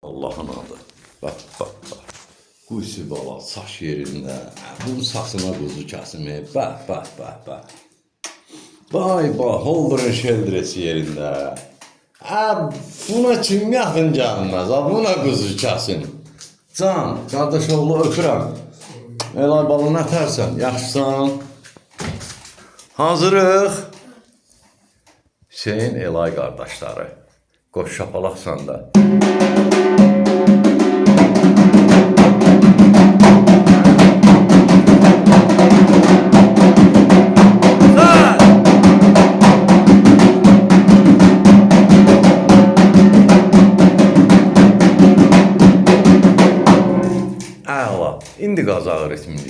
Allah'ın adı. Bak bak bak. Quysi bala saç yerində. Bunun saçına quzu kəsimi. Bak bak bak bak. Vay bak Holder'ın şeldresi yerində. Buna kim yaxın gəlməz? Buna quzu kəsin. Can, qardaş oğlu öpürəm. Elay bala nətərsən? Yaxşısan? Hazırıq. Hüseyin Elay qardaşları. Qoş şapalaqsan da. Əla, indi qazağı ritmini.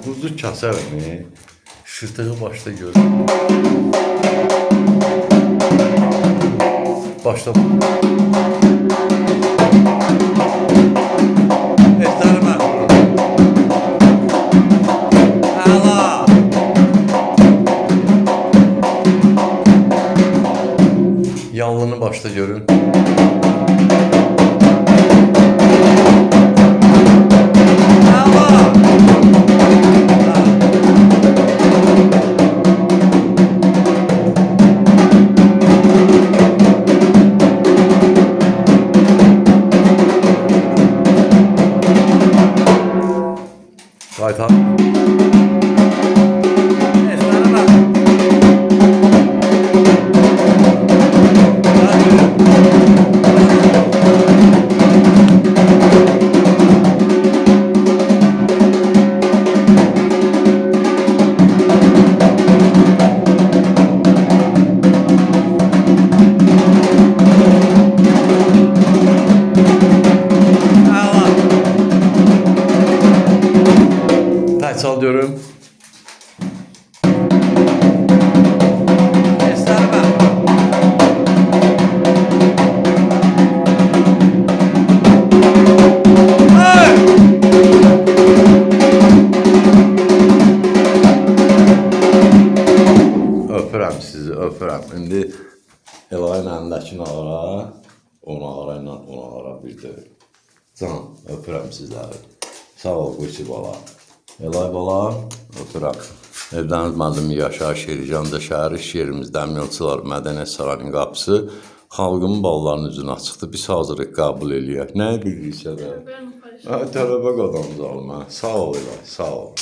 Quzu kəsərmi? Şırtığı başda görür. Başla. Etlərime. Əla. Yanlını başda görün. Qaytar. Çal diyorum. Öpürəm sizi, öpürəm. İndi Elayın əlindəkini alara, onu alara ilə onu alara bir də. Can, öpürəm sizləri. Sağ ol, Quysi bala. Elay bala, öpürəm. Evləniz müəllimi yaşayış yeri, Gəncə şəhəri iş yerimizdə Əmniyyətçilər Mədəniyyət Sarayının qapısı xalqın ballarının üzünə çıxdı. Biz hazırıq qəbul eləyək. Nəyə bilirsə də? Tələbə qadamız alma. Sağ ol Elay, sağ ol.